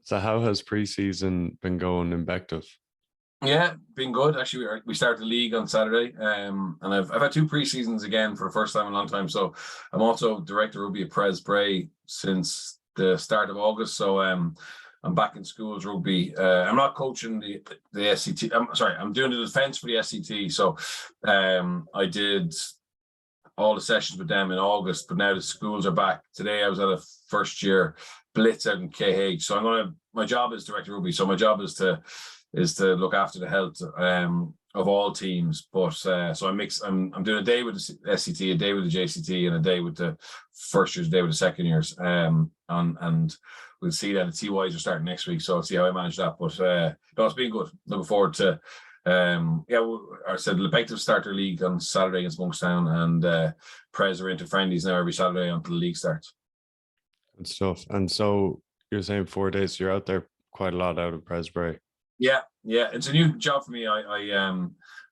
So how has preseason been going in Bective? Yeah, been good. Actually, we started the league on Saturday, and I've had two pre-seasons again for the first time in a long time. So I'm also director of rugby at Pres Bray since the start of August. So I'm back in schools rugby. I'm not coaching the SCT. I'm doing the defence for the SCT. So I did all the sessions with them in August, but now the schools are back. Today I was at a first year blitz out in KH. So my job is director of rugby. So my job is to look after the health of all teams. But so I'm doing a day with the SCT, a day with the JCT, and a day with the first years, a day with the second years. And we'll see that the TYs are starting next week. So I'll see how I manage that. But no, it's been good. Looking forward to I said Lepective start their league on Saturday against Monkstown, and Pres are into friendlies now every Saturday until the league starts. Good stuff. And so you're saying 4 days, so you're out there quite a lot out of Presbury. Yeah, it's a new job for me. I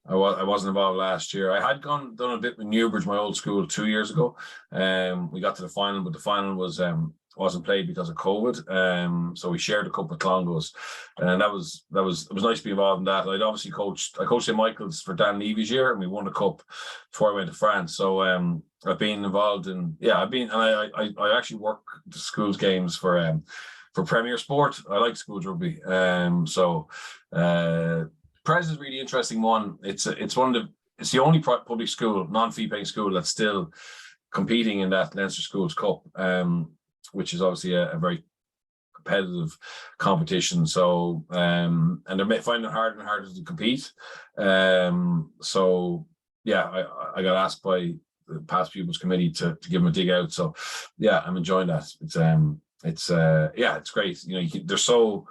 wasn't involved last year. I had done a bit with Newbridge, my old school, 2 years ago. We got to the final, but the final wasn't played because of COVID. So we shared a cup with Clongowes, and it was nice to be involved in that. I coached St. Michael's for Dan Levy's year, and we won the cup before I went to France. So I've been involved in I actually work the schools games for Premier Sport. I like schools rugby. So Pres is a really interesting one. It's the only public school, non-fee paying school that's still competing in that Leinster Schools Cup, which is obviously a very competitive competition. So and they're finding it harder and harder to compete. So yeah, I got asked by the past pupils committee to give them a dig out. So yeah, I'm enjoying that. It's great. You know, they're so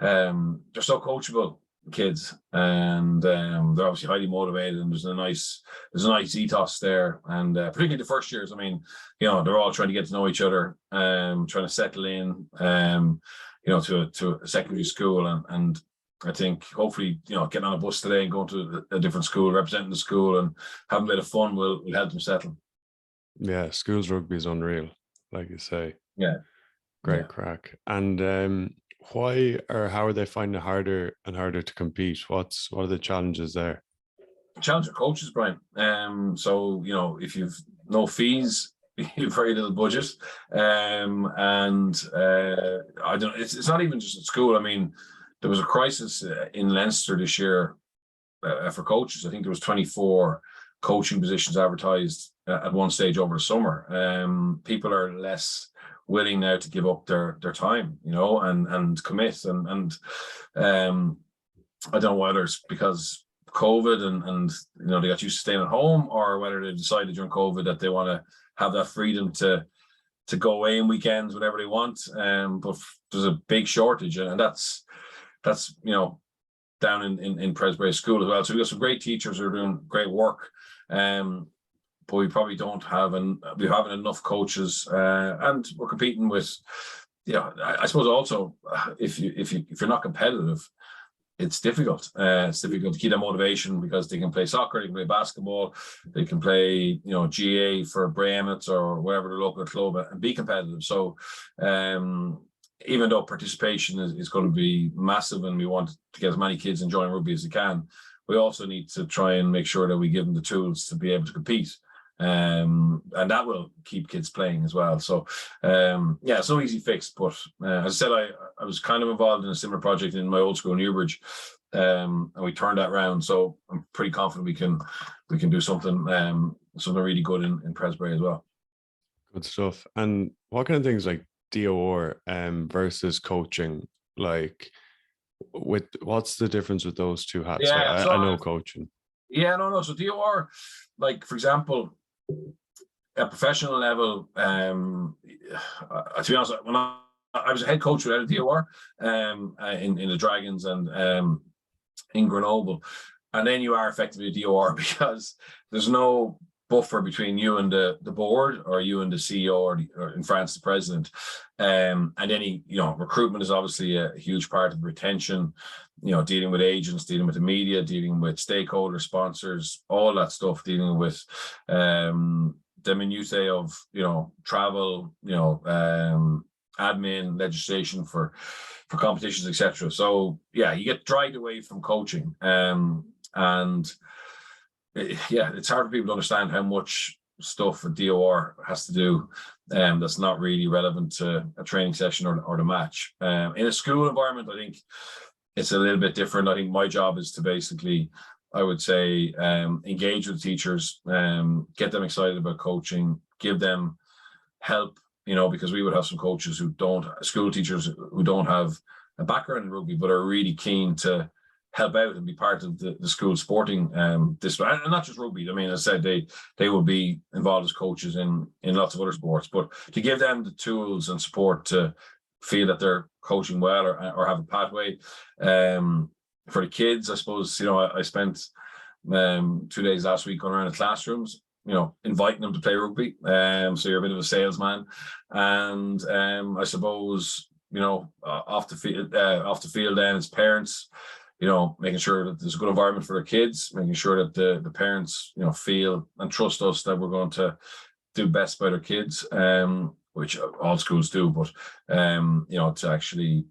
coachable, kids, and they're obviously highly motivated, and there's a nice ethos there, and particularly the first years. I mean, you know, they're all trying to get to know each other, trying to settle in, you know, to a secondary school, and I think hopefully, you know, getting on a bus today and going to a different school, representing the school, and having a bit of fun will help them settle. Yeah, schools rugby is unreal, like you say. Yeah, great crack. And why or how are they finding it harder and harder to compete? What are the challenges there? Challenge of coaches, Brian. So you know, if you've no fees, you've very little budget, and I don't. It's not even just at school. I mean, there was a crisis in Leinster this year for coaches. I think there was 24 coaching positions advertised at one stage over the summer. People are less willing now to give up their time, you know, and commit, and I don't know whether it's because COVID and you know, they got used to staying at home, or whether they decided during COVID that they want to have that freedom to go away on weekends whenever they want. But there's a big shortage, and that's you know, down in Presbury School as well. So we've got some great teachers who are doing great work. But we probably don't have we haven't enough coaches, and we're competing with, you know, I suppose also if you're not competitive, it's difficult. It's difficult to keep that motivation, because they can play soccer, they can play basketball, they can play, you know, GA for Bray Emmets or wherever the local club, and be competitive. So even though participation is going to be massive, and we want to get as many kids enjoying rugby as they can, we also need to try and make sure that we give them the tools to be able to compete. And that will keep kids playing as well. So it's no easy fix, but as I said, I was kind of involved in a similar project in my old school, Newbridge, and we turned that around. So I'm pretty confident we can do something really good in Presbury as well. Good stuff. And what kind of things like DOR versus coaching, like what's the difference with those two hats? Yeah, I know coaching. Yeah, no. So DOR, like for example, at professional level, to be honest, when I was a head coach without a DOR in the Dragons and in Grenoble, and then you are effectively a DOR because there's no buffer between you and the board, or you and the CEO, or in France the president, and any, you know, recruitment is obviously a huge part of retention, you know, dealing with agents, dealing with the media, dealing with stakeholders, sponsors, all that stuff, dealing with the minutiae of, you know, travel, you know, admin, legislation for competitions, etc. So yeah, you get dried away from coaching, and yeah, it's hard for people to understand how much stuff a DOR has to do that's not really relevant to a training session or the match. In a school environment, I think it's a little bit different. I think my job is to basically, I would say, engage with teachers, get them excited about coaching, give them help, because we would have some coaches school teachers who don't have a background in rugby, but are really keen to help out and be part of the school sporting discipline, and not just rugby. I mean, as I said, they will be involved as coaches in lots of other sports, but to give them the tools and support to feel that they're coaching well or have a pathway. For the kids, I suppose, I spent 2 days last week going around the classrooms, inviting them to play rugby. So you're a bit of a salesman, and I suppose, off the field then as parents, making sure that there's a good environment for their kids, making sure that the parents, feel and trust us that we're going to do best by their kids, which all schools do, but to actually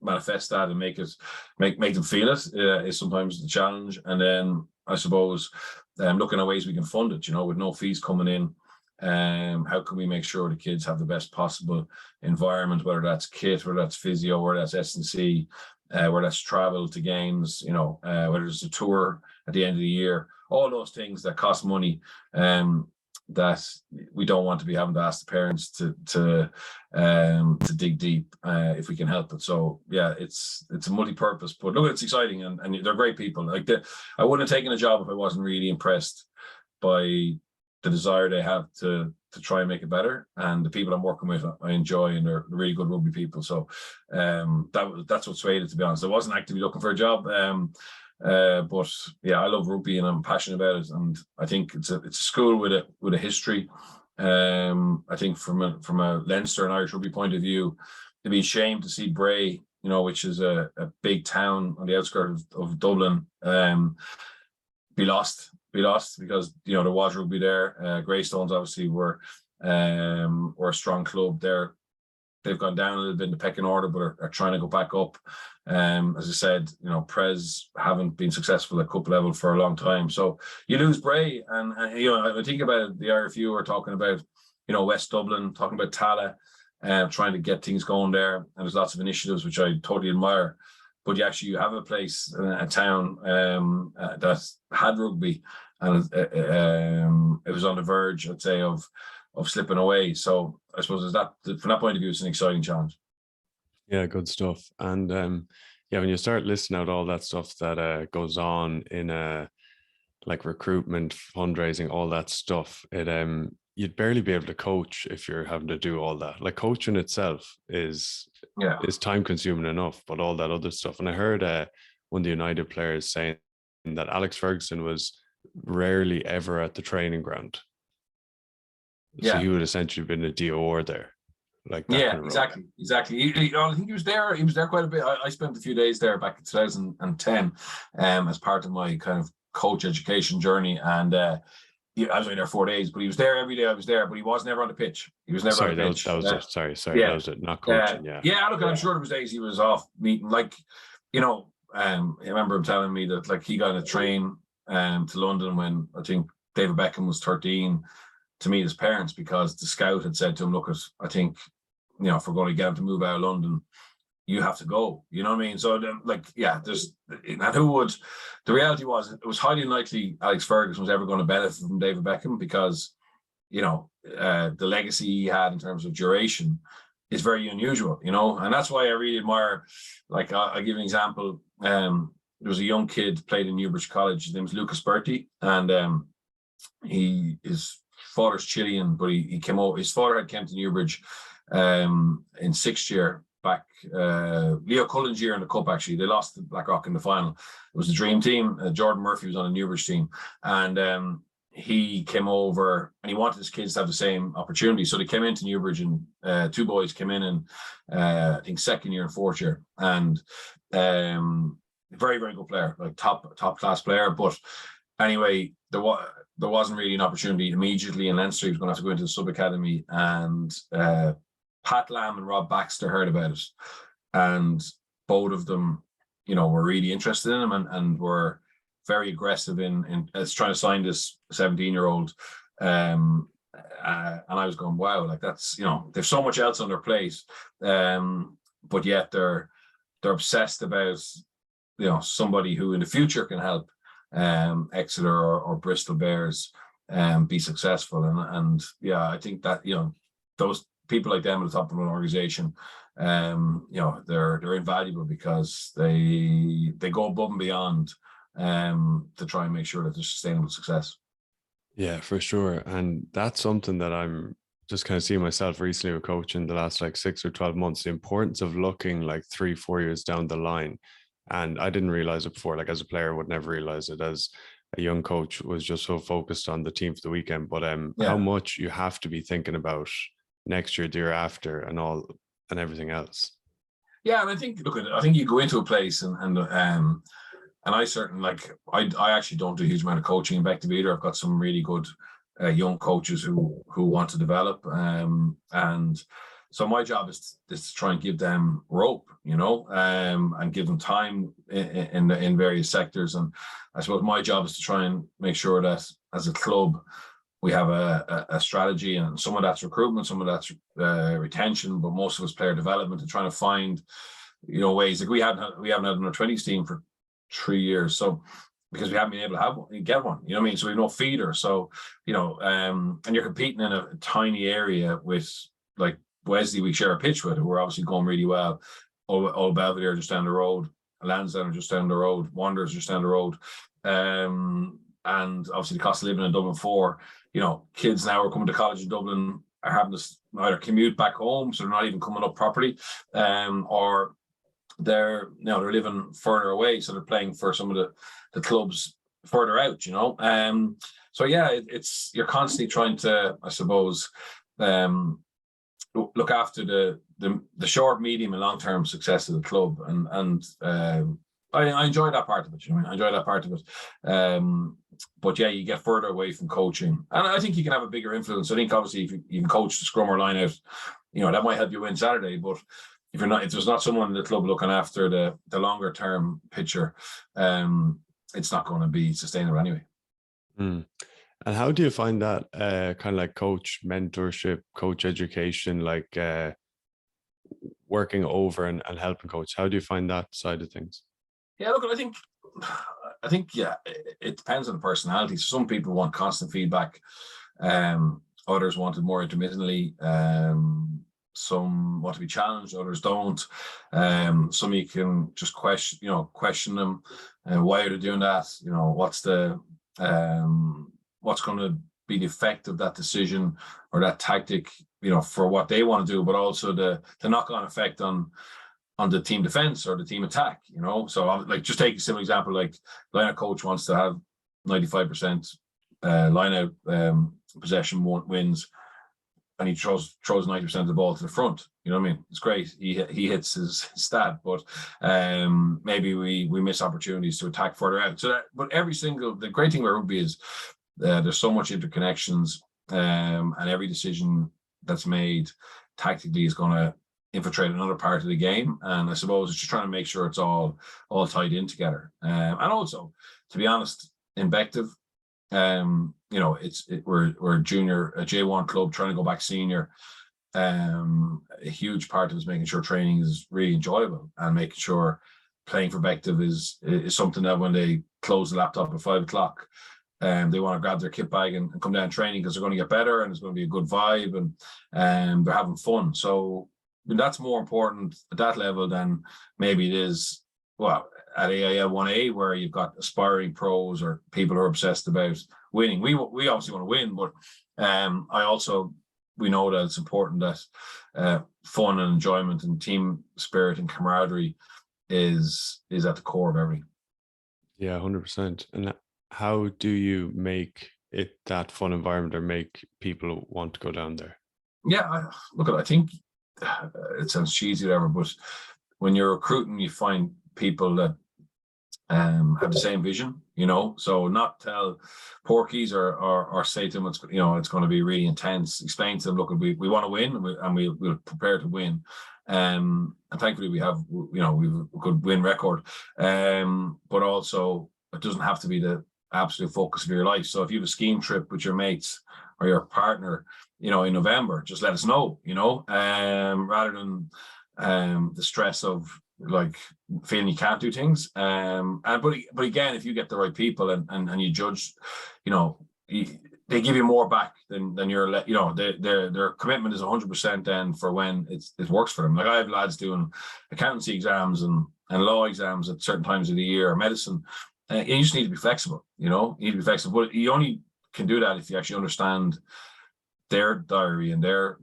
manifest that and make them feel it is sometimes the challenge. And then I suppose looking at ways we can fund it, with no fees coming in. How can we make sure the kids have the best possible environment, whether that's kit, whether that's physio, whether that's S&C, whether that's travel to games, whether it's a tour at the end of the year, all those things that cost money, that we don't want to be having to ask the parents to dig deep if we can help it. So yeah, it's a multi-purpose, but look, it's exciting, and they're great people. I wouldn't have taken a job if I wasn't really impressed by the desire they have to try and make it better, and the people I'm working with I enjoy, and they're really good rugby people. So that's what swayed it, to be honest. I wasn't actively looking for a job, but yeah, I love rugby and I'm passionate about it, and I think it's a school with a history. I think from a Leinster and Irish rugby point of view, it'd be a shame to see Bray, which is a big town on the outskirts of Dublin, be lost because there was rugby there. Greystones obviously were a strong club there. They've gone down a little bit in the pecking order, but are trying to go back up. As I said, Pres haven't been successful at cup level for a long time. So you lose Bray, and I think about the RFU are talking about, West Dublin, talking about Tala, trying to get things going there. And there's lots of initiatives which I totally admire. But you have a place, a town that had rugby, and it was on the verge, I'd say, of slipping away. So I suppose from that point of view, it's an exciting challenge. Yeah, good stuff. And when you start listing out all that stuff that goes on in like recruitment, fundraising, all that stuff, you'd barely be able to coach if you're having to do all that. Like, coaching itself is time consuming enough, but all that other stuff. And I heard one of the United players saying that Alex Ferguson was rarely ever at the training ground. So he would essentially been a DOR there. Like that kind of exactly. I think he was there quite a bit. I spent a few days there back in 2010 as part of my kind of coach education journey, and I was only there 4 days, but he was there every day I was there, but he was never on the pitch. He was never on the pitch. That was it, not coaching. Look, I'm sure there was days he was off meeting, I remember him telling me that, like, he got on a train to London when I think David Beckham was 13 to meet his parents, because the scout had said to him, look, I think, if we're going to get him to move out of London, you have to go. You know what I mean? So the reality was, it was highly unlikely Alex Ferguson was ever going to benefit from David Beckham, because, the legacy he had in terms of duration is very unusual, and that's why I really admire, like, I'll give an example. There was a young kid played in Newbridge College. His name was Lucas Berti, and his father's Chilean, but he came over. His father had come to Newbridge in sixth year back, Leo Cullen's year in the cup. Actually, they lost to Blackrock in the final. It was the dream team. Jordan Murphy was on a Newbridge team, and he came over and he wanted his kids to have the same opportunity. So they came into Newbridge, and two boys came in I think second year and fourth year, and very, very good player, like top class player. But anyway, there wasn't really an opportunity immediately in Leinster. He was going to have to go into the sub academy and Pat Lam and Rob Baxter heard about it, and both of them, were really interested in him and were very aggressive in trying to sign this 17-year-old. And I was going, wow, like that's, there's so much else on their plate, but yet they're obsessed about, somebody who in the future can help Exeter or Bristol Bears be successful. And yeah, I think that, those people like them at the top of an organization, they're invaluable because they go above and beyond to try and make sure that there's sustainable success. Yeah, for sure. And that's something that I'm just kind of seeing myself recently with coaching the last like 6 or 12 months, the importance of looking like 3-4 years down the line. And I didn't realize it before, like as a player, I would never realize it. As a young coach, was just so focused on the team for the weekend. But how much you have to be thinking about next year, the year after, and everything else. Yeah, and I think you go into a place and I certainly I actually don't do a huge amount of coaching in Bective either. I've got some really good young coaches who want to develop, and so my job is to try and give them rope, and give them time in various sectors. And I suppose my job is to try and make sure that as a club we have a strategy, and some of that's recruitment, some of that's retention, but most of it's player development and trying to find ways. Like we haven't had an under-20s team for 3 years, so because we haven't been able to get one, so we have no feeder. So and you're competing in a tiny area with like Wesley, we share a pitch with, who we're obviously going really well. Old Belvedere just down the road, Lansdowne just down the road, Wanderers just down the road, and obviously the cost of living in Dublin 4. Kids now are coming to college in Dublin are having to either commute back home, so they're not even coming up properly, or they're living further away, so they're playing for some of the clubs further out. So yeah, it's you're constantly trying to, I suppose, look after the short, medium, and long term success of the club, and I enjoy that part of it. I enjoy that part of it. But yeah, you get further away from coaching, and I think you can have a bigger influence. I think obviously if you can coach the scrum or line out, that might help you win Saturday. But if there's not someone in the club looking after the longer term picture, it's not going to be sustainable anyway. And how do you find that kind of like coach mentorship, coach education, like working over and helping coach? How do you find that side of things? Yeah, look, I think yeah, it depends on the personality. Some people want constant feedback. Others want it more intermittently. Some want to be challenged, others don't. Some you can just question them. Why are they doing that? What's going to be the effect of that decision or that tactic, for what they want to do, but also the knock-on effect on the team defense or the team attack. So like, just take a simple example, like line-out coach wants to have 95% line-out possession wins, and he throws 90% of the ball to the front. You know what I mean? It's great. He hits his stat, but maybe we miss opportunities to attack further out. So but the great thing about rugby is there's so much interconnections, and every decision that's made tactically is going to infiltrate another part of the game. And I suppose it's just trying to make sure it's all tied in together. And also, to be honest, in Bective, we're a J1 club trying to go back senior. A huge part of it is making sure training is really enjoyable and making sure playing for Bective is something that when they close the laptop at 5 o'clock, they want to grab their kit bag and come down training because they're going to get better and it's going to be a good vibe and they're having fun. So that's more important at that level than maybe it is, well, at AIL 1A, where you've got aspiring pros or people who are obsessed about winning. We obviously want to win, but we know that it's important that fun and enjoyment and team spirit and camaraderie is at the core of everything. Yeah, 100%. And how do you make it that fun environment or make people want to go down there? Yeah, I think it sounds cheesy or whatever, but when you're recruiting, you find people that have the same vision, so not tell porkies or say to them it's going to be really intense. Explain to them, look, we want to win, and we're prepared to win. And thankfully we have we've a good win record. But also it doesn't have to be the absolute focus of your life. So if you have a skiing trip with your mates or your partner, in November, just let us know, rather than the stress of like feeling you can't do things. But again, if you get the right people and you judge, they give you more back than your, their commitment is 100% then for when it works for them. Like I have lads doing accountancy exams and law exams at certain times of the year, or medicine. You just need to be flexible, you need to be flexible. But you only can do that if you actually understand their diary and their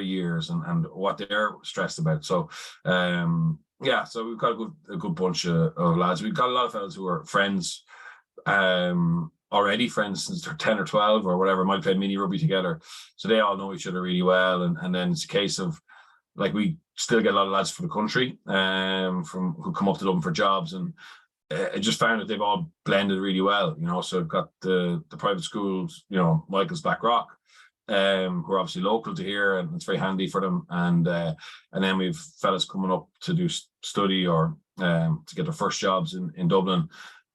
years and what they're stressed about. So so we've got a good bunch of lads. We've got a lot of fellas who are friends already, friends since they're 10 or 12 or whatever, might play mini rugby together. So they all know each other really well. And then it's a case of, like, we still get a lot of lads from the country from who come up to Dublin for jobs, and I just found that they've all blended really well, so I've got the private schools, Michael's Black Rock, who are obviously local to here, and it's very handy for them. And then we've fellas coming up to do study or to get their first jobs in Dublin.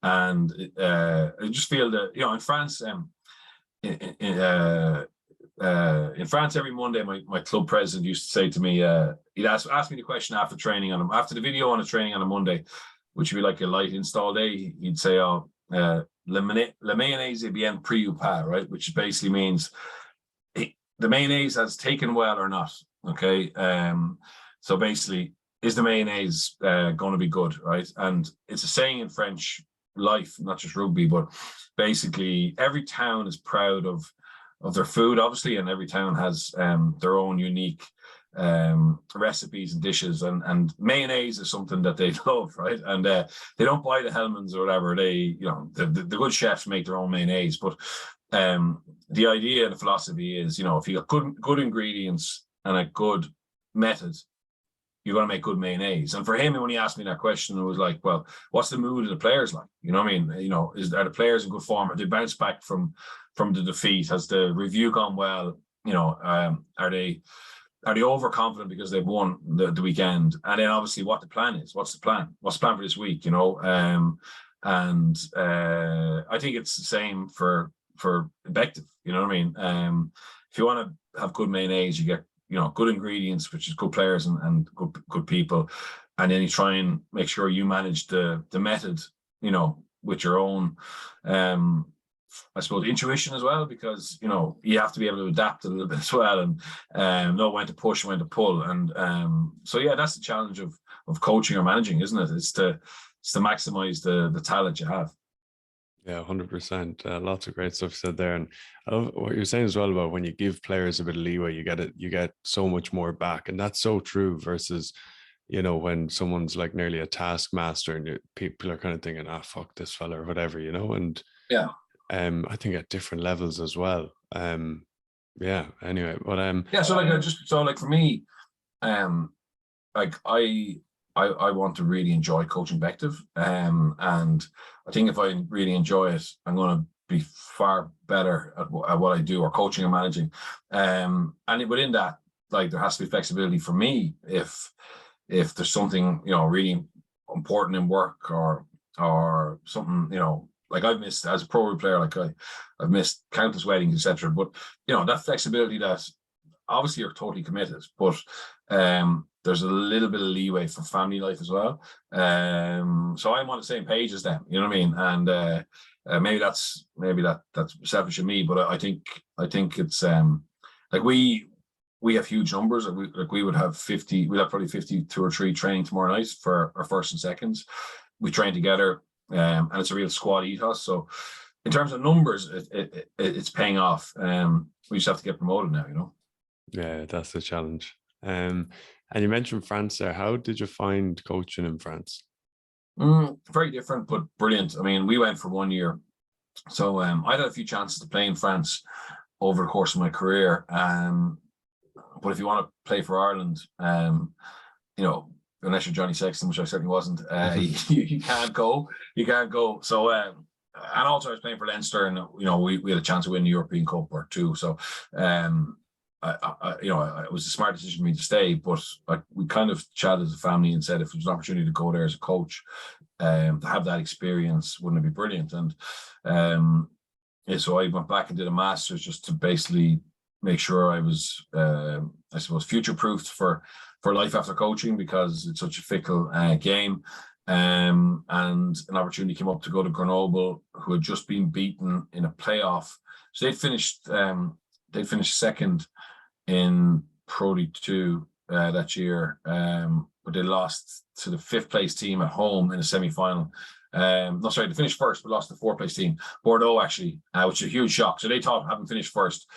And I just feel that, in France, in France, every Monday, my club president used to say to me, he'd ask me the question after training after the video on a training on a Monday, which would be like a light install day. He'd say, le mayonnaise est bien pris ou pas, right? Which basically means the mayonnaise has taken well or not. Okay. So basically, is the mayonnaise going to be good, right? And it's a saying in French life, not just rugby, but basically every town is proud of their food, obviously, and every town has their own unique recipes and dishes, and mayonnaise is something that they love, right? And they don't buy the Hellmann's or whatever. They, the good chefs make their own mayonnaise, but the idea and the philosophy is, if you got good ingredients and a good method, you're going to make good mayonnaise. And for him, when he asked me that question, it was like, well, what's the mood of the players like? You know what I mean? Are the players in good form? Are they bounced back from the defeat? Has the review gone well? Are they overconfident because they've won the weekend? And then obviously what the plan is. What's the plan? What's the plan for this week? And I think it's the same for Invective. You know what I mean? If you want to have good mayonnaise, you get good ingredients, which is good players and good people, and then you try and make sure you manage the method, with your own I suppose intuition as well, because you have to be able to adapt a little bit as well, and know when to push and when to pull. And so that's the challenge of coaching or managing, isn't it? It's to maximize the talent you have. Yeah, 100%. Lots of great stuff said there. And I love what you're saying as well about when you give players a bit of leeway, you get so much more back. And that's so true versus, when someone's like nearly a taskmaster and people are kind of thinking, fuck this fella or whatever, and yeah. I think at different levels as well. Anyway, but so for me, like I want to really enjoy coaching Invective, and I think if I really enjoy it, I'm going to be far better at what I do, or coaching or managing. And within that, like, there has to be flexibility for me if there's something really important in work or something, like I've missed as a pro player, like I've missed countless weddings, etc. But that flexibility, that obviously you're totally committed, but there's a little bit of leeway for family life as well. So I'm on the same page as them, you know what I mean? And maybe that's selfish of me, but I think it's like we have huge numbers. We would have 50, we'd have probably 52 or 3 training tomorrow night for our first and seconds. We train together, and it's a real squad ethos. So in terms of numbers, it's paying off. We just have to get promoted now, Yeah, that's the challenge. And you mentioned France there. How did you find coaching in France? Very different, but brilliant. I mean, we went for 1 year. So I had a few chances to play in France over the course of my career. But if you want to play for Ireland, unless you're Johnny Sexton, which I certainly wasn't, you can't go. You can't go. So, and also I was playing for Leinster, and we had a chance to win the European Cup or two. So, it was a smart decision for me to stay. But we kind of chatted as a family and said if there was an opportunity to go there as a coach, to have that experience, wouldn't it be brilliant? And so I went back and did a master's just to basically make sure I was, I suppose, future-proofed for life after coaching, because it's such a fickle game. And an opportunity came up to go to Grenoble, who had just been beaten in a playoff. So they'd finished second in Pro League 2 that year, but they lost to the 5th place team at home in a semi-final. No, sorry, they finished first, but lost to the 4th place team, Bordeaux, actually, which is a huge shock. So they thought, having finished first,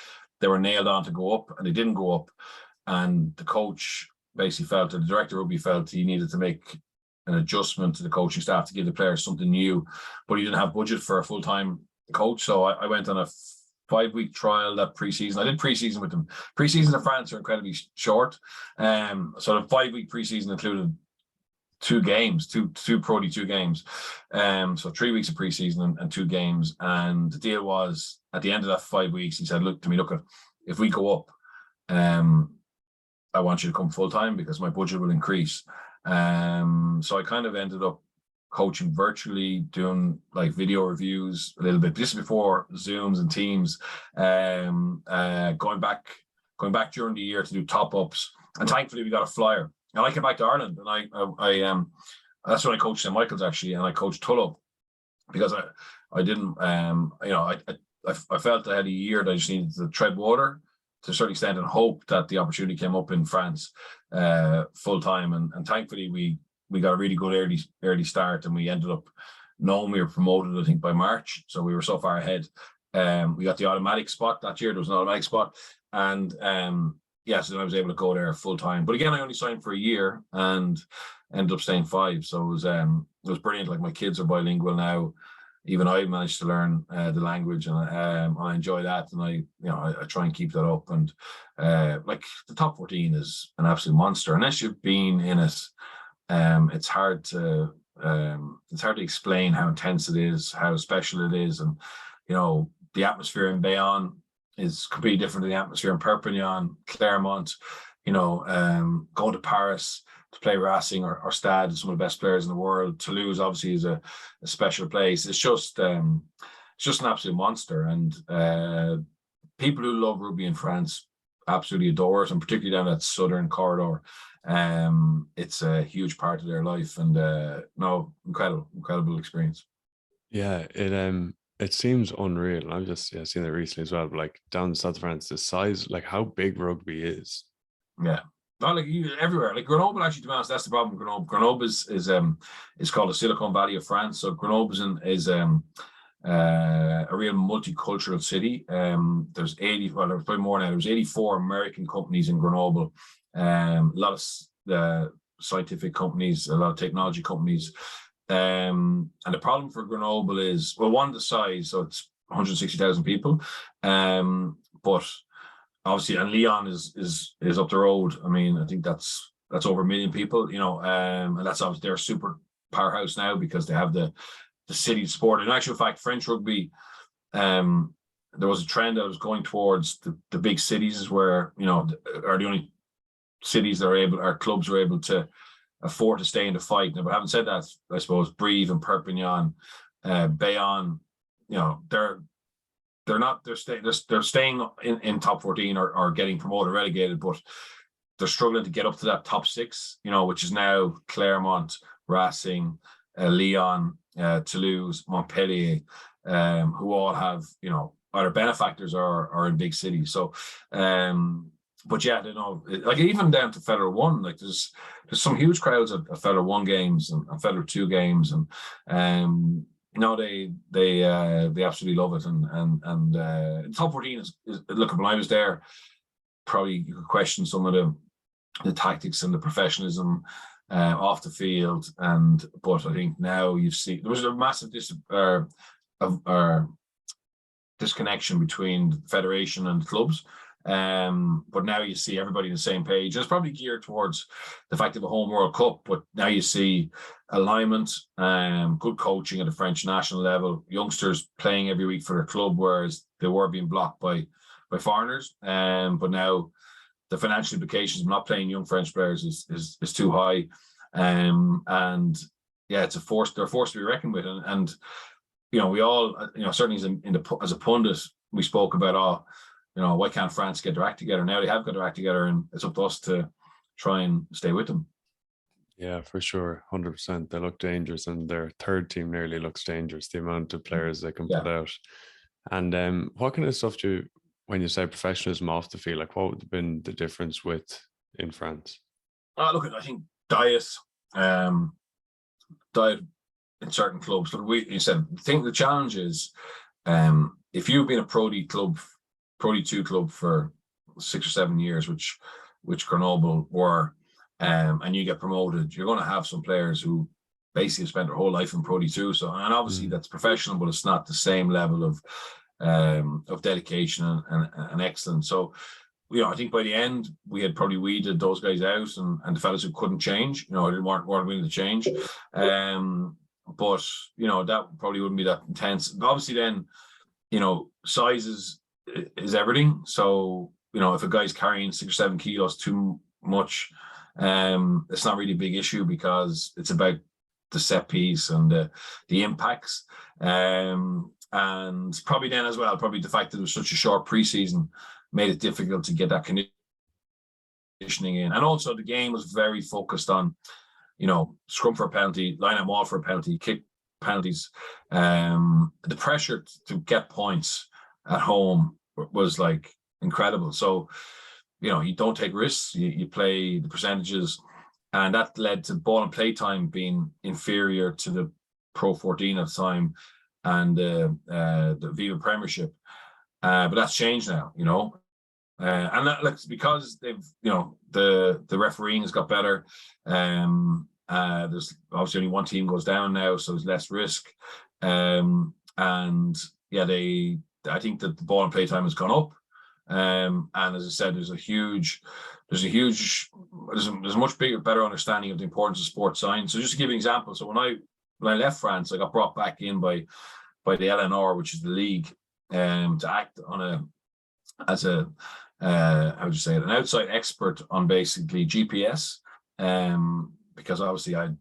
they were nailed on to go up, and they didn't go up. And the coach basically felt, or the director of rugby felt, he needed to make an adjustment to the coaching staff to give the players something new, but he didn't have budget for a full-time coach. So I went on a 5-week trial that pre-season. I did pre-season with them. Pre-season in France are incredibly short. So the 5-week pre-season included 2 games, two Pro League 2 games. So 3 weeks of pre-season and 2 games. And the deal was, at the end of that 5 weeks, he said, look, if we go up, I want you to come full-time because my budget will increase. So I kind of ended up coaching virtually, doing like video reviews a little bit. This is before Zooms and Teams. Going back during the year to do top-ups. And thankfully we got a flyer. And I came back to Ireland, and I that's when I coached St. Michael's, actually, and I coached Tullow, because I didn't I felt I had a year that I just needed to tread water to a certain extent, and hope that the opportunity came up in France full time. And thankfully we got a really good early start, and we ended up knowing we were promoted, I think, by March. So we were so far ahead. We got the automatic spot that year. There was an automatic spot, and so then I was able to go there full time. But again, I only signed for a year and ended up staying 5. So it was brilliant. Like, my kids are bilingual now. Even I managed to learn the language, and I enjoy that. And I try and keep that up. And like, the top 14 is an absolute monster. Unless you've been in it, it's hard to explain how intense it is, how special it is. And the atmosphere in Bayonne is completely different to the atmosphere in Perpignan, Clermont. Going to Paris to play Racing or Stade, some of the best players in the world. Toulouse obviously is a special place. It's just an absolute monster. And people who love rugby in France absolutely adore it, and particularly down that southern corridor. It's a huge part of their life, and incredible experience. Yeah, it seems unreal. I've just seen it recently as well. But like, down in South France, the size, like how big rugby is. Yeah. Not like everywhere. Like Grenoble, actually, to be honest, that's the problem with Grenoble. Grenoble is called the Silicon Valley of France. So Grenoble is a real multicultural city. There's there's probably more now. There's 84 American companies in Grenoble. A lot of scientific companies, a lot of technology companies. And the problem for Grenoble is, well, one, the size, so it's 160,000 people. But obviously, and Lyon is up the road. I mean, I think that's over 1 million people, and that's obviously their super powerhouse now, because they have the city sport. In actual fact, French rugby, there was a trend that was going towards the big cities, where are the only cities that our clubs are able to afford to stay in the fight. Now, but having said that, I suppose Brive and Perpignan, Bayonne, they're staying in top 14 or getting promoted, relegated, but they're struggling to get up to that top 6, which is now Clermont, Racing, Lyon, Toulouse, Montpellier, who all have, either benefactors or are in big cities. So, but yeah, like even down to Federal 1, like there's some huge crowds at Federal 1 games and Federal 2 games, and they absolutely love it. And top 14 is look, when I was there, probably you could question some of the tactics and the professionalism off the field, but I think now you've seen there was a massive disconnection between the federation and the clubs. But now you see everybody on the same page. It's probably geared towards the fact of a home World Cup, but now you see alignment, good coaching at the French national level, youngsters playing every week for their club, whereas they were being blocked by foreigners. But now the financial implications of not playing young French players is too high. And yeah, it's a force. They're a force to be reckoned with. And you know, we all, you know, certainly as a pundit, we spoke about, you know, why can't France get their act together? Now they have got their act together, and it's up to us to try and stay with them. Yeah, for sure, 100%. They look dangerous, and their third team nearly looks dangerous. The amount of players they can put out. And what kind of stuff do you, when you say professionalism off the field, like what would have been the difference in France? Look, I think diet in certain clubs. But you said, I think the challenge is, if you've been a Pro D2 club for 6 or 7 years, which Grenoble were, and you get promoted, you're going to have some players who basically have spent their whole life in Pro D2. So, and obviously that's professional, but it's not the same level of dedication and excellence. So, you know, I think by the end we had probably weeded those guys out, and the fellas who couldn't change, you know, weren't willing to change. But you know, that probably wouldn't be that intense. But obviously, then, you know, size is everything. So, you know, if a guy's carrying 6 or 7 kilos too much, it's not really a big issue, because it's about the set piece and the impacts. And probably then as well, probably the fact that it was such a short preseason made it difficult to get that conditioning in. And also the game was very focused on, you know, scrum for a penalty, line and wall for a penalty, kick penalties. The pressure to get points at home was like incredible. So, you know, you don't take risks, you play the percentages, and that led to ball and play time being inferior to the Pro 14 at the time and the Viva Premiership. But that's changed now, you know. And that, like, because they've, you know, the refereeing has got better. There's obviously only one team goes down now, so there's less risk. And yeah, I think that the ball and play time has gone up. And as I said, there's a much better understanding of the importance of sports science. So just to give you an example, so when I left France, I got brought back in by the LNR, which is the league, to act on as an outside expert on basically GPS, because obviously I had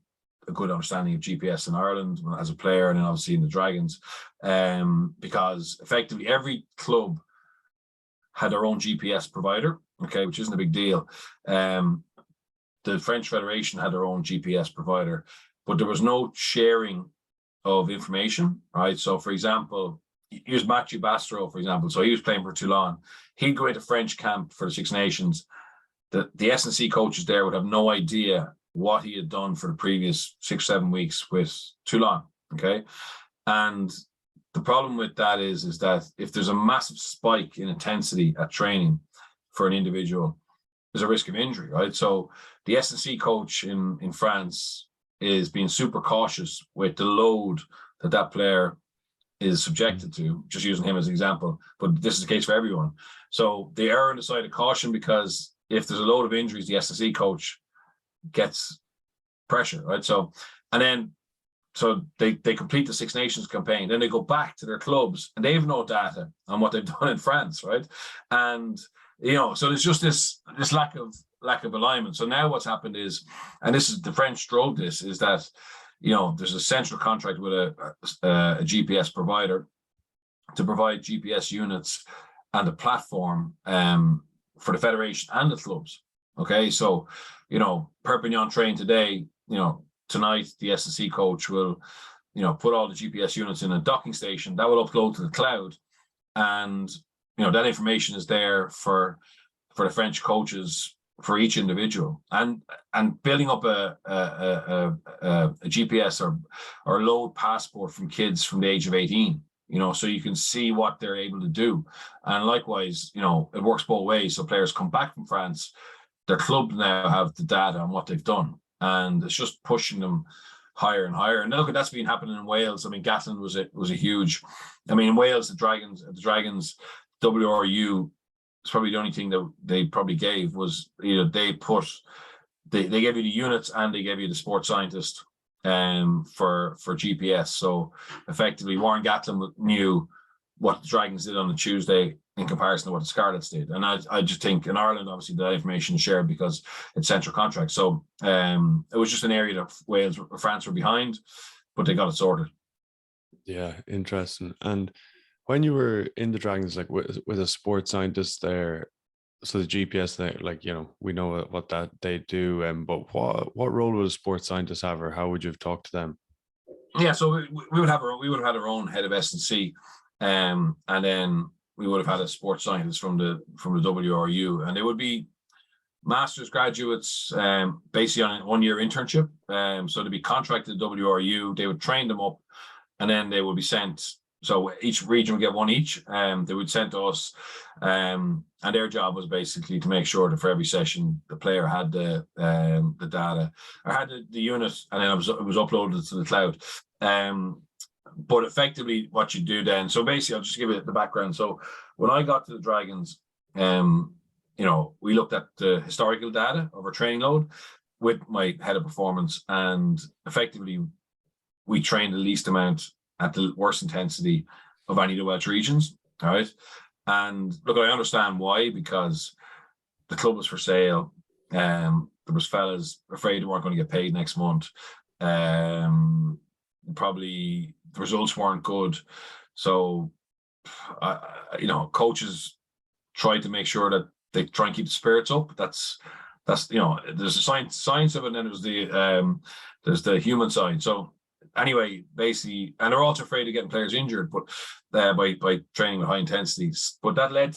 a good understanding of GPS in Ireland as a player, and then obviously in the Dragons, because effectively every club had their own GPS provider, okay, which isn't a big deal. The French Federation had their own GPS provider, but there was no sharing of information, right? So, for example, here's Mathieu Bastro, for example. So he was playing for Toulon. He'd go into French camp for the Six Nations. The S&C coaches there would have no idea what he had done for the previous 6 or 7 weeks with Toulon, okay? And the problem with that is that if there's a massive spike in intensity at training for an individual, there's a risk of injury, right? So the S&C coach in France is being super cautious with the load that player is subjected to, just using him as an example, but this is the case for everyone. So they err on the side of caution, because if there's a load of injuries, the S&C coach gets pressure, right? So they complete the Six Nations campaign, then they go back to their clubs and they have no data on what they've done in France, right? And you know, so there's just this lack of alignment. So now what's happened is, and this is the French drove this, is that, you know, there's a central contract with a GPS provider to provide GPS units and a platform for the federation and the clubs. Okay, so, you know, Perpignan train today, you know, tonight the S&C coach will, you know, put all the GPS units in a docking station that will upload to the cloud, and you know that information is there for the French coaches for each individual, and building up a GPS or load passport from kids from the age of 18, you know, so you can see what they're able to do. And likewise, you know, it works both ways. So players come back from France, their club now have the data on what they've done, and it's just pushing them higher and higher. And look, that's been happening in Wales. I mean, Gatland was a huge. I mean, in Wales, the Dragons WRU it's probably the only thing that they probably gave was they gave you the units and they gave you the sports scientist for GPS. So effectively, Warren Gatlin knew what the Dragons did on the Tuesday in comparison to what the Scarlets did. And I just think in Ireland, obviously, that information is shared because it's central contract. So it was just an area that Wales or France were behind, but they got it sorted. Yeah, interesting. And when you were in the Dragons, like with a sports scientist there, so the GPS there, like, we know what that they do, but what role would a sports scientist have, or how would you have talked to them? Yeah, so we would have had our own head of S&C, and then we would have had a sports scientist from the WRU, and they would be master's graduates, basically on a 1-year internship. So they'd be contracted to WRU. They would train them up, and then they would be sent. So each region would get one each. They would send to us, and their job was basically to make sure that for every session the player had the data, or had the unit, and then it was uploaded to the cloud. But effectively, what you do then, so basically, I'll just give you the background. So when I got to the Dragons, we looked at the historical data of our training load with my head of performance, and effectively, we trained the least amount at the worst intensity of any of the Welsh regions. All right. And look, I understand why, because the club was for sale. There was fellas afraid they weren't going to get paid next month. Probably the results weren't good. So, coaches tried to make sure that they try and keep the spirits up. That's there's the science of it, and then there's the human side. So anyway, basically, and they're also afraid of getting players injured, but by training with high intensities. But that led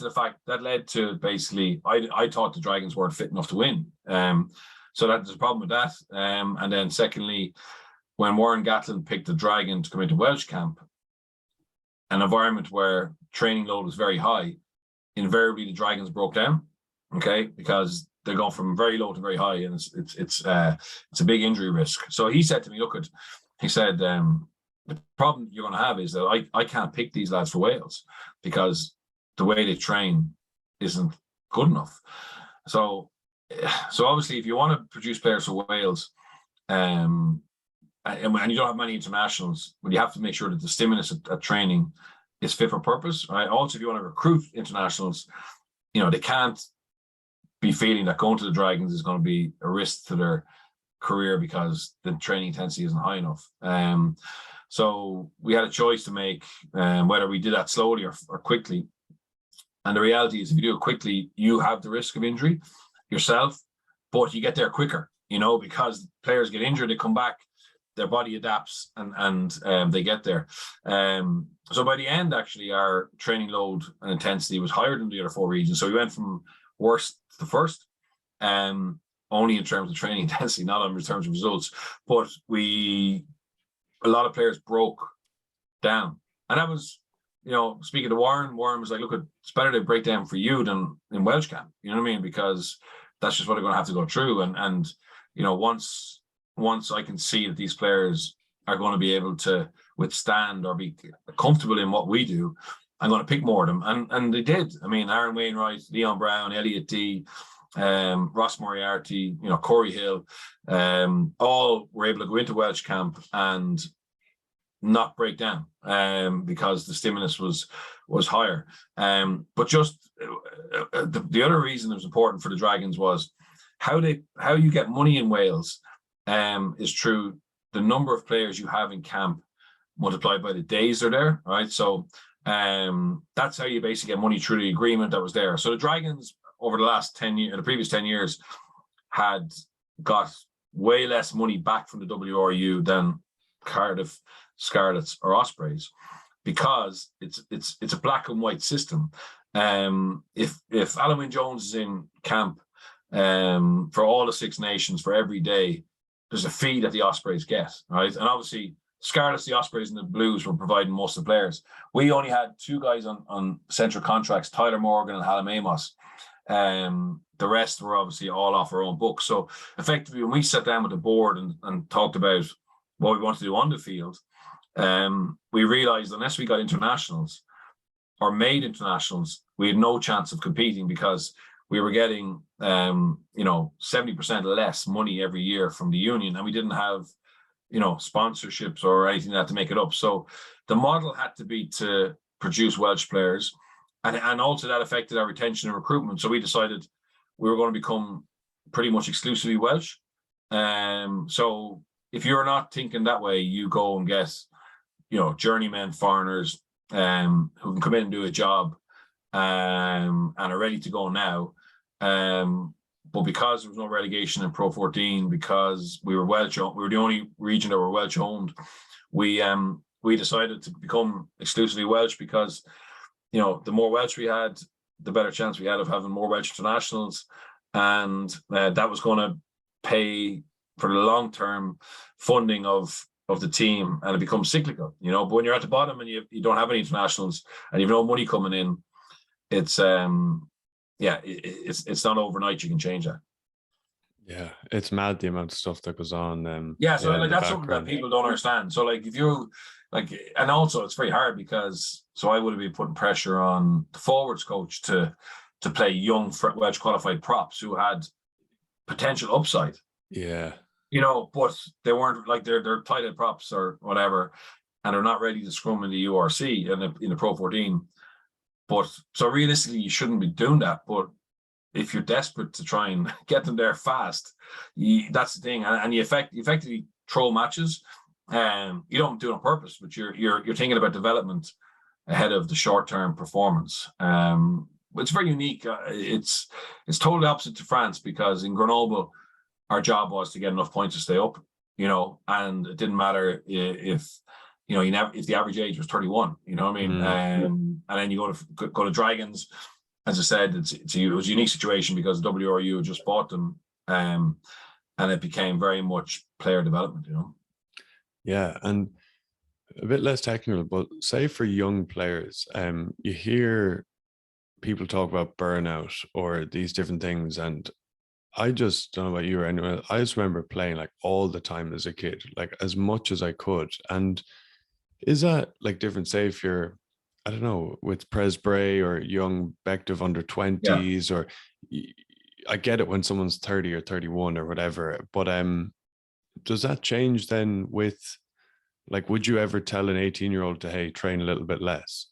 to basically, I thought the Dragons weren't fit enough to win. So there's a problem with that. And then secondly, when Warren Gatlin picked the Dragon to come into Welsh camp, an environment where training load was very high, invariably the Dragons broke down. Okay, because they're going from very low to very high, and it's a big injury risk. So he said to me, he said, the problem you're going to have is that I can't pick these lads for Wales because the way they train isn't good enough. So obviously, if you want to produce players for Wales, and you don't have many internationals, but you have to make sure that the stimulus at training is fit for purpose. Right? Also, if you want to recruit internationals, they can't be feeling that going to the Dragons is going to be a risk to their career because the training intensity isn't high enough. So we had a choice to make, whether we did that slowly or quickly. And the reality is, if you do it quickly, you have the risk of injury yourself, but you get there quicker, because players get injured, they come back, their body adapts, and they get there. So by the end, actually, our training load and intensity was higher than the other 4 regions. So we went from worst to first, only in terms of training intensity, not in terms of results. But a lot of players broke down. And that was, speaking to Warren was like, look, it's better to break down for you than in Welsh camp. You know what I mean? Because that's just what they're going to have to go through. And once I can see that these players are going to be able to withstand or be comfortable in what we do, I'm going to pick more of them. And they did. I mean, Aaron Wainwright, Leon Brown, Elliot D, Ross Moriarty, Corey Hill, all were able to go into Welsh camp and not break down because the stimulus was higher. But just the other reason it was important for the Dragons was how you get money in Wales is through the number of players you have in camp multiplied by the days they're there, right? So that's how you basically get money through the agreement that was there. So the Dragons over the last 10 years, the previous 10 years, had got way less money back from the WRU than Cardiff, Scarlets, or Ospreys, because it's a black and white system. If Alan Wynne-Jones is in camp for all the Six Nations for every day, there's a fee that the Ospreys get, right? And obviously, Scarlets, the Ospreys, and the Blues were providing most of the players. We only had 2 guys on central contracts, Tyler Morgan and Hallam Amos. The rest were obviously all off our own books. So effectively, when we sat down with the board and talked about what we wanted to do on the field, we realized unless we got internationals, or made internationals, we had no chance of competing because we were getting 70% less money every year from the union, and we didn't have sponsorships or anything like that to make it up. So the model had to be to produce Welsh players, and also that affected our retention and recruitment. So we decided we were going to become pretty much exclusively Welsh. So if you're not thinking that way, you go and get journeymen foreigners who can come in and do a job and are ready to go now. But because there was no relegation in Pro 14, because we were Welsh, we were the only region that were Welsh owned, we decided to become exclusively Welsh because the more Welsh we had, the better chance we had of having more Welsh internationals, and that was going to pay for the long-term funding of the team, and it becomes cyclical, But when you're at the bottom and you don't have any internationals and you've no money coming in, it's it's not overnight you can change that. Yeah, it's mad the amount of stuff that goes on. So like that's something that people don't understand. So like if you and also it's very hard because I would have been putting pressure on the forwards coach to play young Welsh qualified props who had potential upside. Yeah. But they weren't, like, they're tight head props or whatever, and they're not ready to scrum in the URC in the Pro 14. But so realistically, you shouldn't be doing that. But if you're desperate to try and get them there fast, that's the thing. And you effectively throw matches. You don't do it on purpose, but you're thinking about development ahead of the short-term performance. It's very unique. It's totally opposite to France, because in Grenoble, our job was to get enough points to stay up, and it didn't matter if the average age was 31, you know what I mean? And then you go to Dragons. As I said, it was a unique situation because WRU had just bought them, and it became very much player development, Yeah, and a bit less technical, but say for young players, you hear people talk about burnout or these different things, and I just don't know about you or anyone. I just remember playing like all the time as a kid, like as much as I could. And is that like different? Say if you're, I don't know, with Presbray or young Bective under 20s, or I get it when someone's 30 or 31 or whatever, but does that change then with, like, would you ever tell an 18-year-old to, hey, train a little bit less?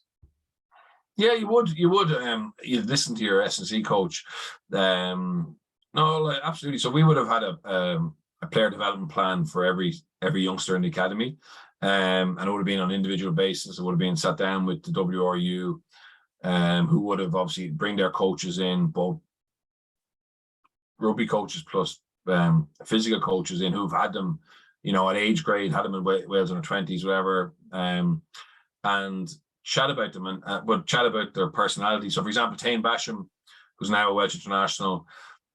Yeah, you would. You'd listen to your S&C coach. No, absolutely. So we would have had a player development plan for every youngster in the academy, and it would have been on an individual basis. It would have been sat down with the WRU, who would have obviously bring their coaches in, both rugby coaches plus physical coaches in, who've had them, at age grade, had them in Wales under 20s, whatever, and chat about them but chat about their personality. So, for example, Tane Basham, who's now a Welsh international,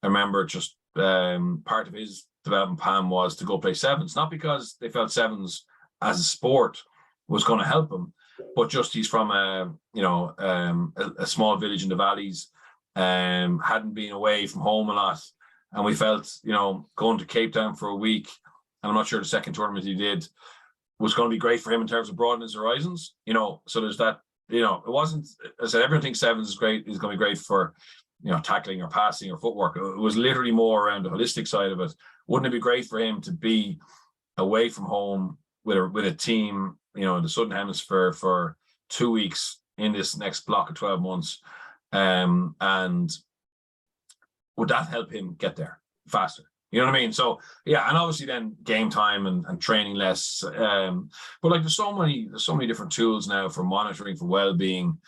I remember just part of his development plan was to go play sevens, not because they felt sevens as a sport was going to help him, but just he's from a small village in the valleys, hadn't been away from home a lot, and we felt going to Cape Town for a week, and I'm not sure the second tournament he did was going to be great for him in terms of broadening his horizons. So there's that. It wasn't, I said, everyone thinks sevens is great, is going to be great for tackling or passing or footwork. It was literally more around the holistic side of it. Wouldn't it be great for him to be away from home with a team, in the Southern Hemisphere for 2 weeks in this next block of 12 months? And would that help him get there faster? You know what I mean? So yeah, and obviously then game time and training less. But like there's so many different tools now for monitoring, for well-being.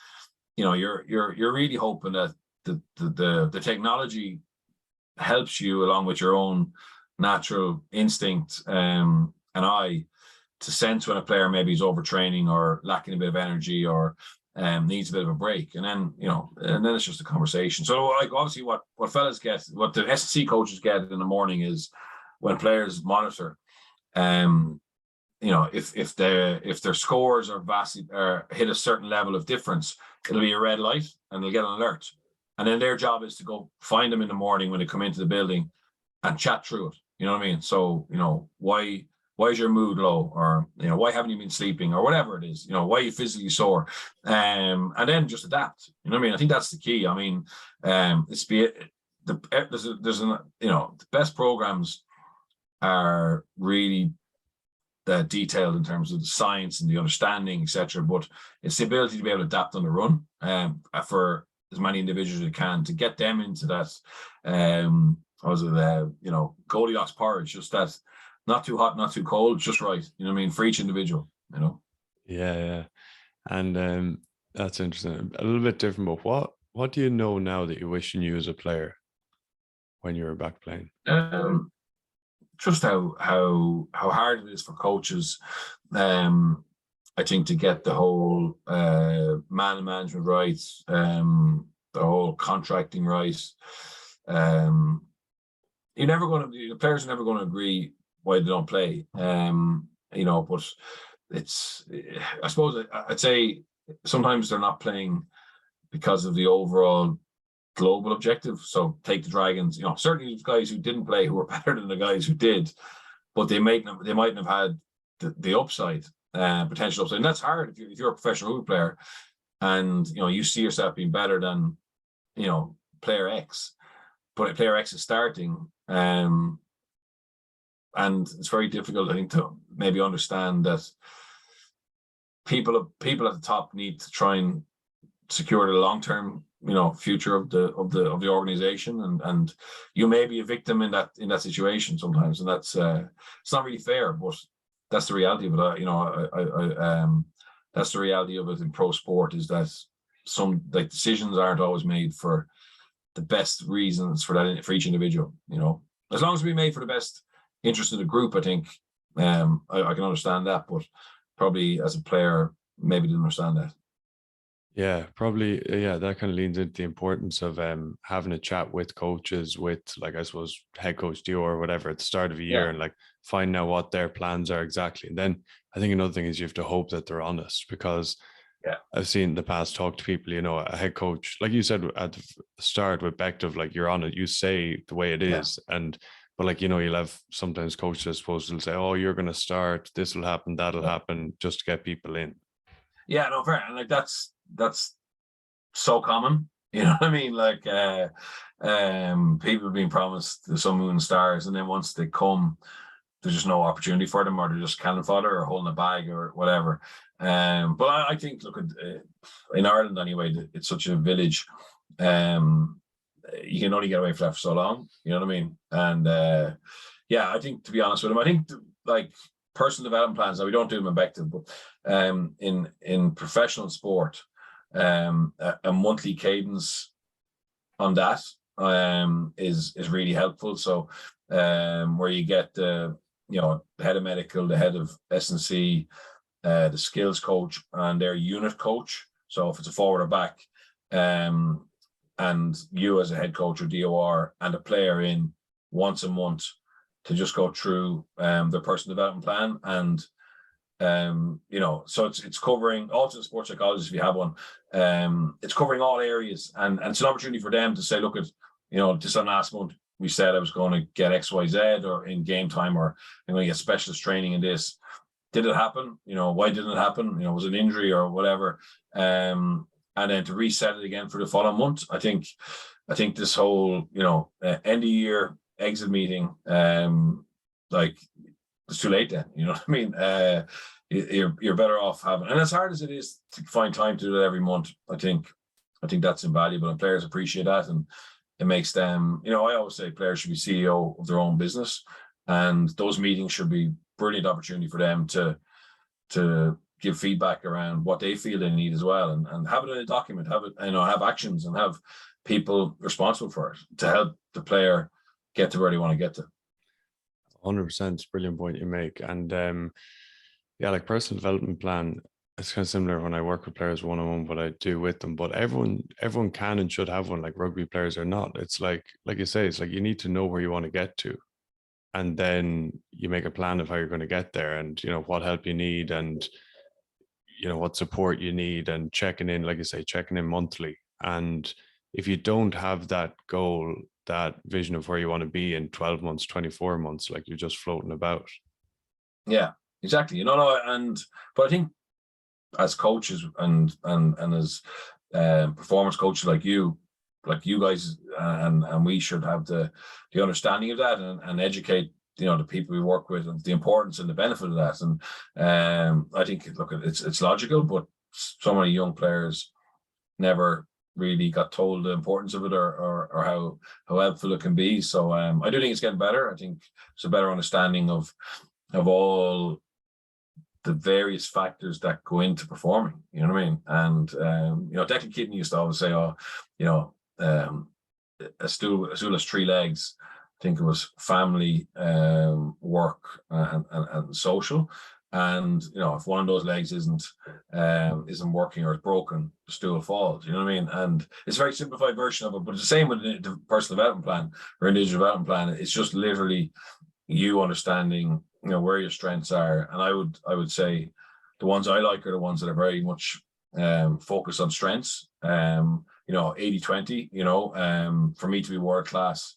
You're really hoping that the technology helps you along with your own natural instinct and eye to sense when a player maybe is overtraining or lacking a bit of energy or needs a bit of a break, and then it's just a conversation. So like obviously what fellas get, what the SC coaches get in the morning is when players monitor, if their scores are vastly hit a certain level of difference, it'll be a red light and they'll get an alert. And then their job is to go find them in the morning when they come into the building and chat through it. You know what I mean? So, why why is your mood low, or why haven't you been sleeping, or whatever it is, why are you physically sore, and then just adapt. You know what I mean? I think that's the key. I mean, it's be there's the best programs are really detailed in terms of the science and the understanding, etc. But it's the ability to be able to adapt on the run, for as many individuals as you can, to get them into that. Goldilocks porridge, just that, not too hot, not too cold, just right. You know what I mean? For each individual, Yeah. And that's interesting. A little bit different, but what do you know now that you wish you knew as a player when you were back playing? Just how hard it is for coaches. I think to get the whole man management right, the whole contracting right. The players are never going to agree why they don't play. But it's, I suppose I'd say sometimes they're not playing because of the overall global objective. So take the Dragons, certainly the guys who didn't play who were better than the guys who did, but they mightn't have had the upside, potential upside. And that's hard if you're a professional rugby player and you see yourself being better than player X, but player X is starting, and it's very difficult, I think, to maybe understand that people at the top need to try and secure the long-term future of the organization, and you may be a victim in that situation sometimes, and that's it's not really fair, but that's the reality of it. That's the reality of it in pro sport, is that some decisions aren't always made for the best reasons for each individual. As long as we made for the best interest of the group, I think I can understand that, but probably as a player maybe didn't understand that. Yeah, probably. Yeah, that kind of leans into the importance of having a chat with coaches, with, like, I suppose, head coach Dio or whatever at the start of a year, and finding out what their plans are exactly. And then I think another thing is you have to hope that they're honest, because I've seen in the past talk to people, a head coach, like you said at the start with Bective, like, you're on it, you say the way it is, but you'll have sometimes coaches, I suppose, will say, oh, you're going to start, this will happen, that'll happen, just to get people in. Yeah, no, fair. And that's so common. You know what I mean? People being promised the sun, moon, and stars, and then once they come, there's just no opportunity for them, or they're just cannon fodder or holding a bag or whatever. But I think, look, in Ireland anyway, it's such a village. You can only get away from that for so long. You know what I mean? And I think, to be honest with him, I think personal development plans. Now, we don't do them in Bective, but in professional sport, a monthly cadence on that is really helpful. So where you get the head of medical, the head of S&C, the skills coach, and their unit coach. So if it's a forward or back, and you as a head coach or DOR and a player in once a month to just go through their personal development plan. And so it's covering also sports psychologist if you have one. It's covering all areas, and it's an opportunity for them to say, look, at just on last month we said I was going to get XYZ, or in game time, or I'm going to get specialist training in this. Did it happen? Why didn't it happen? Was it an injury or whatever? And then to reset it again for the following month. I think this whole end of year exit meeting, it's too late then. You know what I mean? You're better off having, and as hard as it is to find time to do it every month, I think that's invaluable, and players appreciate that, and it makes them. I always say players should be CEO of their own business, and those meetings should be brilliant opportunity for them to give feedback around what they feel they need as well, and have it in a document, have it, have actions, and have people responsible for it to help the player get to where they want to get to. 100%, brilliant point you make. And like personal development plan, it's kind of similar when I work with players one-on-one, what I do with them, but everyone can and should have one, like rugby players are not. It's like you say, it's like you need to know where you want to get to, and then you make a plan of how you're going to get there, and what help you need, and what support you need, and checking in, like you say, checking in monthly. And if you don't have that goal, that vision of where you want to be in 12 months, 24 months, like you're just floating about. Yeah, exactly. But I think as coaches and as performance coaches like you guys, and we should have the understanding of that, and educate the people we work with and the importance and the benefit of that. And I think, look, it's logical, but so many young players never really got told the importance of it, or how helpful it can be. So I do think it's getting better. I think it's a better understanding of all the various factors that go into performing, you know what I mean? And Declan Keaton used to always say, a stool has three legs. I think it was family, work, and social. And if one of those legs isn't working or is broken, the stool falls. You know what I mean? And it's a very simplified version of it, but it's the same with the personal development plan or individual development plan. It's just literally you understanding where your strengths are. And I would say the ones I like are the ones that are very much focused on strengths. 80-20. For me to be world class,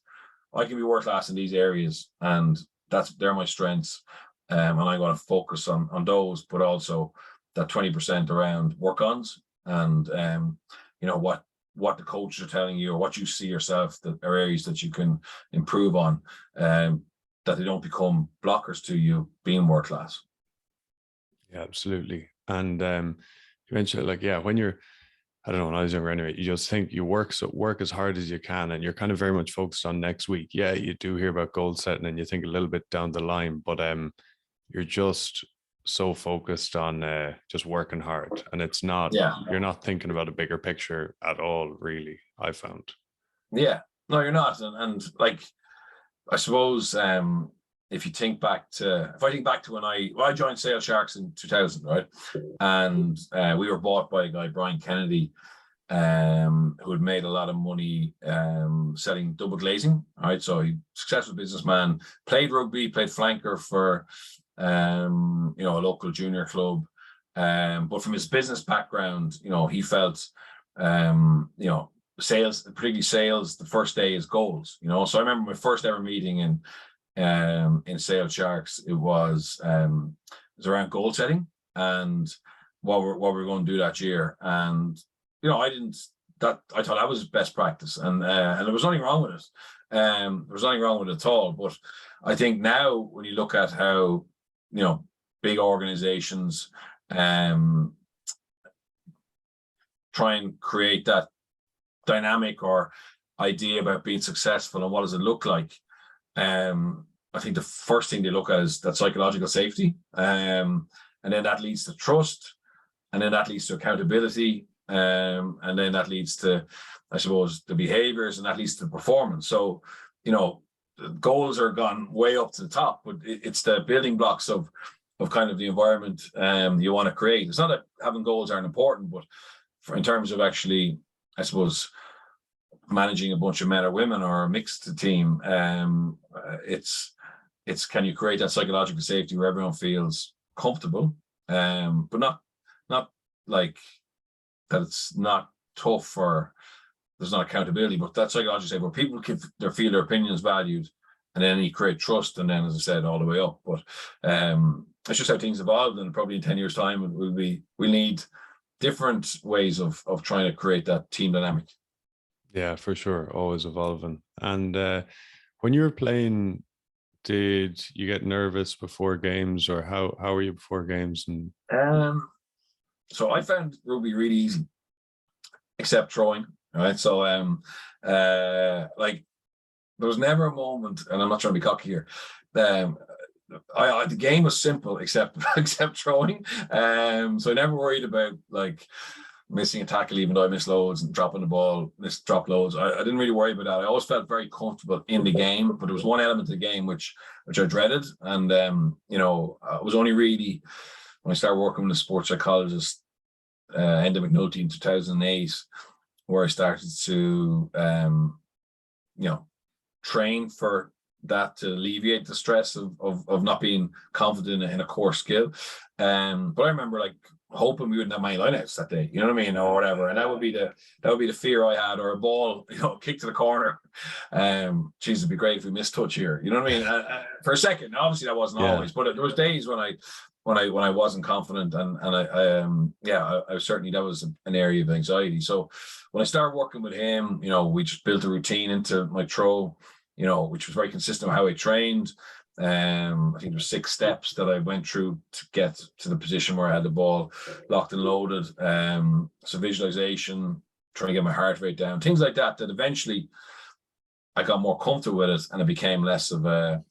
I can be world class in these areas, and they're my strengths. And I'm going to focus on those, but also that 20% around work-ons, and what the coaches are telling you, or what you see yourself that are areas that you can improve on, that they don't become blockers to you being world class. Yeah, absolutely. And you mentioned, like, yeah, when you're, I don't know, when I was younger anyway, you just think you work as hard as you can, and you're kind of very much focused on next week. Yeah, you do hear about goal setting and you think a little bit down the line, but you're just so focused on just working hard, and it's not, you're not thinking about a bigger picture at all, really, I found. Yeah, no, you're not. And like, I suppose if I think back to when I joined Sale Sharks in 2000, right? And we were bought by a guy, Brian Kennedy, who had made a lot of money selling double glazing. Right, so he successful businessman, played rugby, played flanker for a local junior club. But from his business background, he felt sales, particularly sales, the first day is goals. So I remember my first ever meeting in Sale Sharks. It was around goal setting and what we're going to do that year. And I thought that was best practice, and there was nothing wrong with it. There was nothing wrong with it at all. But I think now, when you look at how big organizations try and create that dynamic or idea about being successful and what does it look like, I think the first thing they look at is that psychological safety, and then that leads to trust, and then that leads to accountability, and then that leads to, I suppose, the behaviors, and that leads to performance. So goals are gone way up to the top, but it's the building blocks of kind of the environment you want to create. It's not that having goals aren't important, but in terms of actually, I suppose, managing a bunch of men or women or a mixed team, it's can you create that psychological safety where everyone feels comfortable, but not like that it's not tough or there's not accountability, but that psychological safety where people can feel their opinions valued, and then you create trust, and then, as I said, all the way up. But it's just how things evolved, and probably in 10 years' time we need different ways of trying to create that team dynamic. Yeah, for sure. Always evolving. And when you were playing, did you get nervous before games, or how were you before games? And so I found rugby really easy, except throwing. Right, so like, there was never a moment, and I'm not trying to be cocky here. The game was simple except throwing. So I never worried about like missing a tackle, even though I missed loads, and dropping the ball, drop loads. I didn't really worry about that. I always felt very comfortable in the game, but there was one element of the game which I dreaded. And I was only really, when I started working with a sports psychologist, Enda McNulty, in 2008, where I started to train for that to alleviate the stress of not being confident in a core skill. But I remember like hoping we wouldn't have many lineouts that day, you know what I mean, or whatever. And that would be the fear I had, or a ball, kick to the corner. Geez, it'd be great if we missed touch here, you know what I mean? For a second, obviously that wasn't always, but there was days when I wasn't confident, and I certainly, that was an area of anxiety. So when I started working with him, we just built a routine into my throw, which was very consistent with how I trained. I think there's 6 steps that I went through to get to the position where I had the ball locked and loaded. So visualization, trying to get my heart rate down, things like that eventually I got more comfortable with it, and it became less of a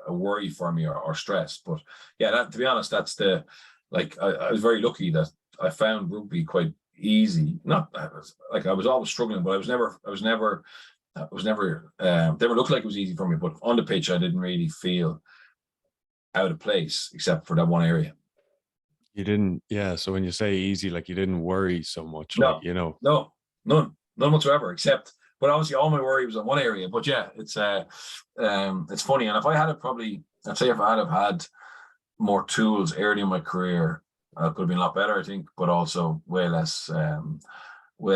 worry for me, or stress. But yeah, to be honest, that's I was very lucky that I found rugby quite easy. Not like I was always struggling, but I was never never looked like it was easy for me. But on the pitch, I didn't really feel out of place, except for that one area. You didn't, yeah. So when you say easy, like you didn't worry so much, no, No, none whatsoever. Except, but obviously all my worry was on one area. But yeah, it's funny. And if I had I'd say if I had had more tools early in my career, I could have been a lot better, I think. But also way less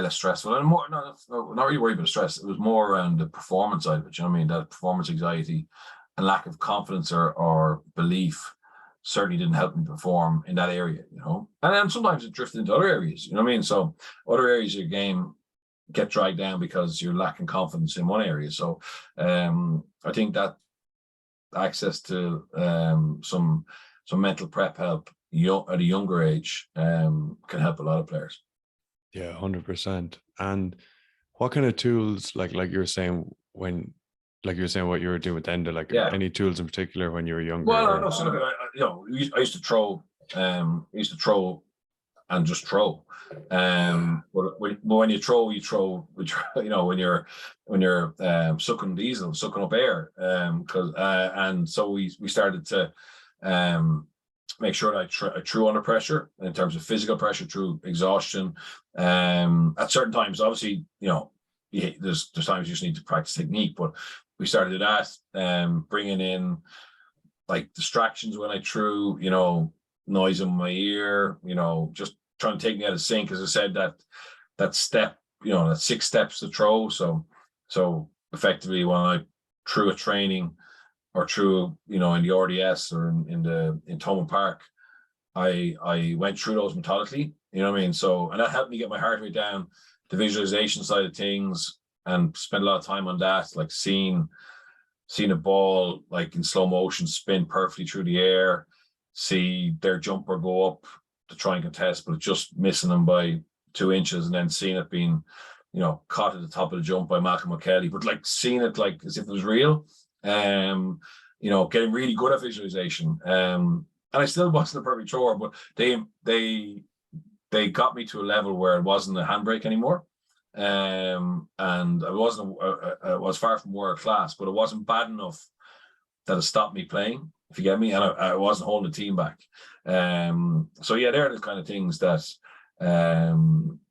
stressful, and more not really worried about the stress. It was more around the performance side of it. You know what I mean? That performance anxiety and lack of confidence or belief certainly didn't help me perform in that area. And then sometimes it drifted into other areas. You know what I mean? So other areas of your game get dragged down because you're lacking confidence in one area. So I think that access to some mental prep help at a younger age can help a lot of players. Yeah, 100%. And what kind of tools, like you were saying what you were doing with Enda, any tools in particular when you were younger? Well, no, so look, I used to throw, and just throw. But when you throw, when you're sucking diesel, sucking up air, and so we started to make sure that I threw under pressure in terms of physical pressure through exhaustion. At certain times, obviously, there's times you just need to practice technique, but we started to do that, bringing in like distractions when I threw, noise in my ear, just trying to take me out of sync. As I said, that step, that 6 steps to throw. So effectively, when I threw a training or through, in the RDS or in Thomond Park, I went through those methodically, you know what I mean? So, and that helped me get my heart rate down, the visualization side of things, and spend a lot of time on that, like seeing a ball like in slow motion spin perfectly through the air, see their jumper go up to try and contest, but just missing them by 2 inches, and then seeing it being, caught at the top of the jump by Malcolm O'Kelly, but like seeing it like as if it was real. Getting really good at visualization. And I still wasn't a perfect thrower, but they got me to a level where it wasn't a handbrake anymore. And I was far from world class, but it wasn't bad enough that it stopped me playing, if you get me, and I wasn't holding the team back. So yeah, they're the kind of things that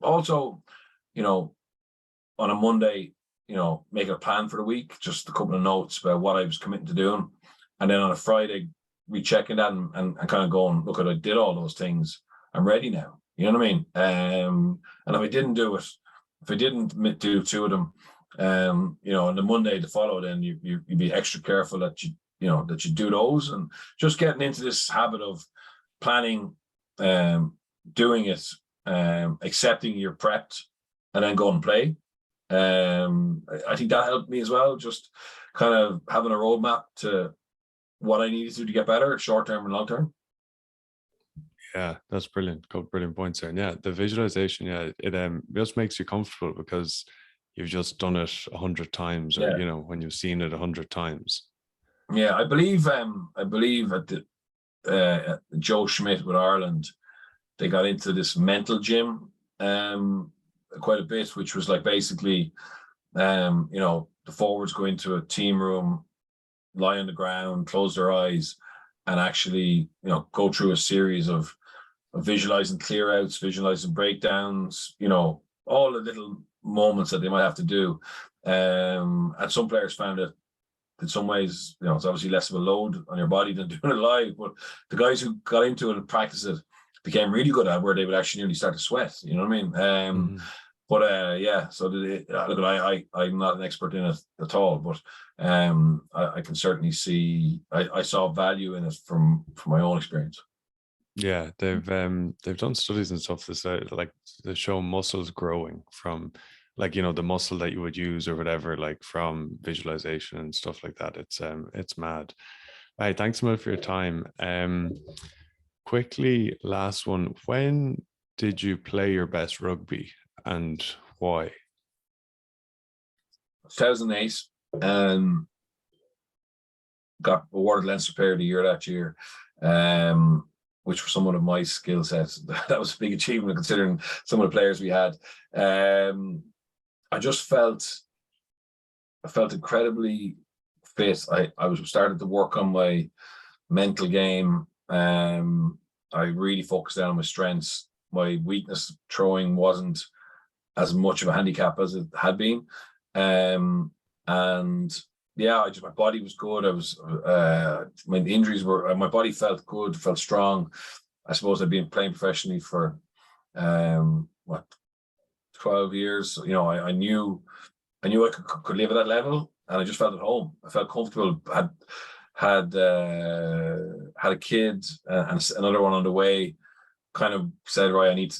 also, on a Monday, make a plan for the week, just a couple of notes about what I was committing to doing. And then on a Friday, rechecking that and kind of going, look, I did all those things. I'm ready now. You know what I mean? And if I didn't do it, if I didn't do 2 of them, on the Monday to follow, then you'd be extra careful that you do those, and just getting into this habit of planning, doing it, accepting you're prepped, and then go and play. I think that helped me as well, just kind of having a roadmap to what I needed to get better, short term and long term. Yeah, that's brilliant. Got brilliant points there. And yeah, the visualization, it just makes you comfortable because you've just done it 100 times, or when you've seen it 100 times. Yeah, I believe at the Joe Schmidt with Ireland, they got into this mental gym quite a bit, which was like basically the forwards go into a team room, lie on the ground, close their eyes, and actually go through a series of visualizing clear outs, visualizing breakdowns, all the little moments that they might have to do. And some players found it in some ways, you know, it's obviously less of a load on your body than doing it live. But the guys who got into it and practiced it became really good at it, where they would actually nearly start to sweat. You know what I mean? But yeah, so look, I'm not an expert in it at all, but I can certainly see I saw value in it from my own experience. Yeah, they've done studies and stuff that say, like, they show muscles growing from, like, you know, the muscle that you would use or whatever, like from visualization and stuff like that. It's mad. All right, thanks so much for your time. Quickly, last one. When did you play your best rugby and why? 2008, got awarded Leinster Player of the Year that year, which for someone of my skill set, that was a big achievement considering some of the players we had. I just felt incredibly fit. I was started to work on my mental game. I really focused down on my strengths. My weakness throwing wasn't as much of a handicap as it had been. And yeah, my body was good. I was my injuries were, my body felt good, felt strong. I suppose I'd been playing professionally for 12 years. You know, I knew I could live at that level, and I just felt at home. I felt comfortable. Had a kid and another one on the way. Kind of said, right, I need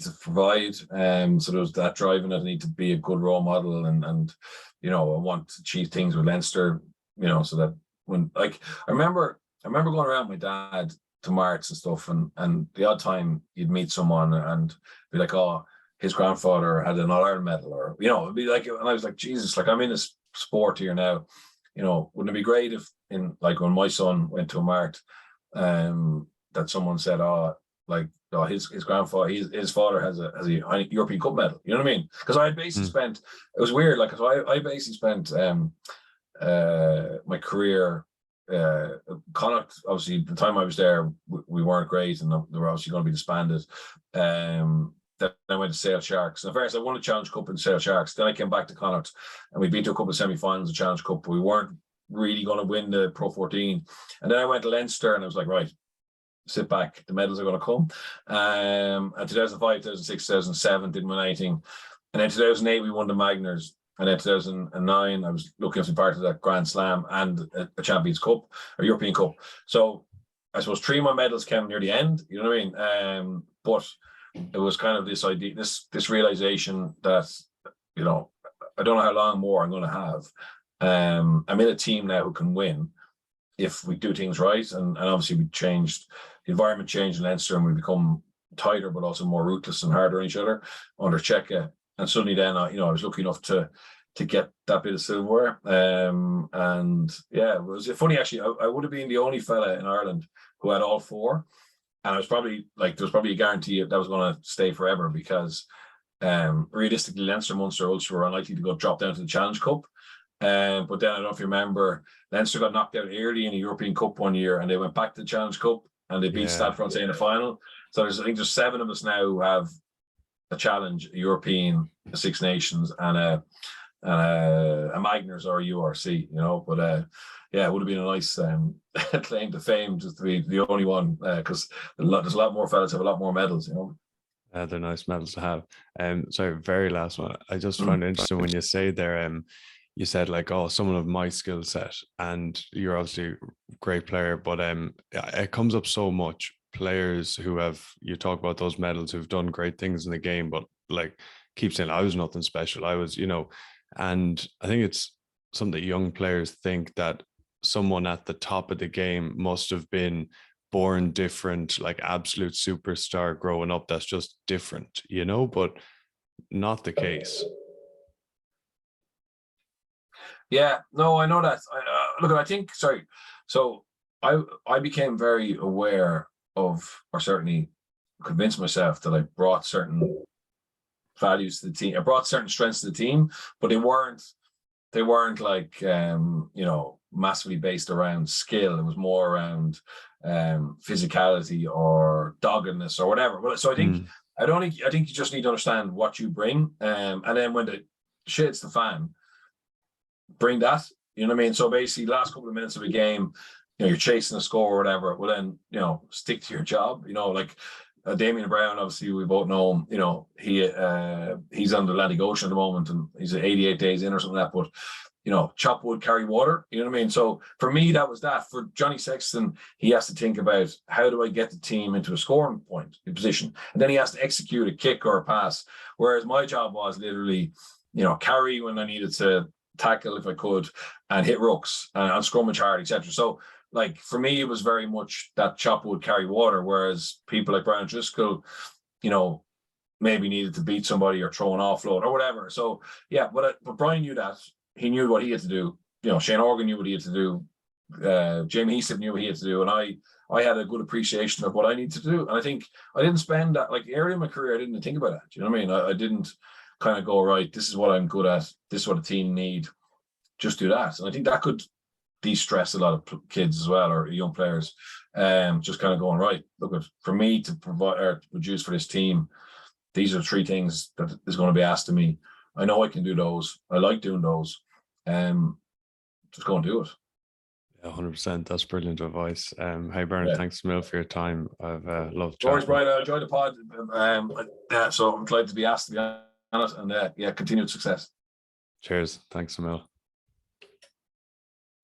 to provide. So there was that drive in it. I need to be a good role model, and you know, I want to achieve things with Leinster. You know, so that when, like, I remember going around with my dad to marts and stuff, and the odd time you'd meet someone and be like, oh, his grandfather had an All-Ireland medal, or, you know, it'd be like, and I was like, Jesus, like, I'm in this sport here now. You know, wouldn't it be great if, in, like, when my son went to a mart, that someone said, oh, like, oh, his grandfather, his father has a European Cup medal. You know what I mean? Because I had basically spent, it was weird, like, so I basically spent my career, Connacht, obviously the time I was there, we weren't great, and they were obviously going to be disbanded. Then I went to Sale Sharks. And first I won a Challenge Cup in Sale Sharks. Then I came back to Connacht, and we'd been to a couple of semi-finals of Challenge Cup, but we weren't really going to win the Pro 14. And then I went to Leinster, and I was like, right, sit back, the medals are going to come. And 2005, 2006, 2007 didn't win anything. And then 2008 we won the Magners. And then 2009 I was lucky to be part of that Grand Slam and a Champions Cup, or European Cup. So I suppose 3 of my medals came near the end, you know what I mean? But it was kind of this idea, this realization that, you know, I don't know how long more I'm going to have. I'm in a team now who can win if we do things right. And obviously the environment changed in Leinster, and we become tighter, but also more ruthless and harder on each other under Cheika. And suddenly then, I was lucky enough to get that bit of silverware. And yeah, it was funny, actually. I would have been the only fella in Ireland who had all 4. And I was probably like, there was probably a guarantee that was going to stay forever, because realistically, Leinster, Munster, Ulster were unlikely to go drop down to the Challenge Cup. But then I don't know if you remember, Leinster got knocked out early in the European Cup one year, and they went back to the Challenge Cup, and they beat Stade Francais in the final. So I think there's 7 of us now who have a challenge, a European, a Six Nations, and a Magners or a URC, you know. But yeah, it would have been a nice claim to fame just to be the only one, because there's a lot more fellas have a lot more medals, you know. They're nice medals to have. Sorry, very last one. I just found it interesting when you say there, you said, like, oh, someone of my skill set, and you're obviously a great player, but it comes up so much. Players who you talk about those medals, who've done great things in the game, but like keep saying, I was nothing special. I was, you know, and I think it's something that young players think that someone at the top of the game must have been born different, like absolute superstar growing up. That's just different, you know, but not the case. Yeah, no, I know that. Look, I think, sorry. So I became very aware of, or certainly convinced myself that I brought certain values to the team. I brought certain strengths to the team, but they weren't like, you know, massively based around skill. It was more around physicality or doggedness or whatever. So I think I think you just need to understand what you bring, and then when the shit's the fan, bring that. You know what I mean? So basically, last couple of minutes of a game, you're chasing a score or whatever. Well, then stick to your job. Like Damien Brown, obviously we both know him. He's on the Atlantic Ocean at the moment, and he's 88 days in or something like that. But chop wood, carry water. You know what I mean? So for me, that was that. For Johnny Sexton, he has to think about, how do I get the team into a scoring point in position? And then he has to execute a kick or a pass. Whereas my job was literally, carry when I needed to, tackle if I could, and hit rucks and scrummage hard, etc. So like for me, it was very much that chop wood, carry water. Whereas people like Brian Driscoll, maybe needed to beat somebody or throw an offload or whatever. So yeah, but Brian knew that. He knew what he had to do. Shane Organ knew what he had to do. Jamie Heaslip knew what he had to do. And I had a good appreciation of what I need to do. And I think I didn't spend that, like, area of my career, I didn't think about that. You know what I mean? I didn't kind of go, right, this is what I'm good at. This is what a team need. Just do that. And I think that could de-stress a lot of kids as well, or young players. Just kind of going, right, look, for me to provide or to produce for this team, these are 3 things that is going to be asked of me. I know I can do those. I like doing those. Just go and do it. Yeah, 100%. That's brilliant advice. Hey, Bernard, thanks, Mil, for your time. I've loved chatting. Always, Brian. I enjoyed the pod. So I'm glad to be asked, to be honest. And continued success. Cheers. Thanks, Mil.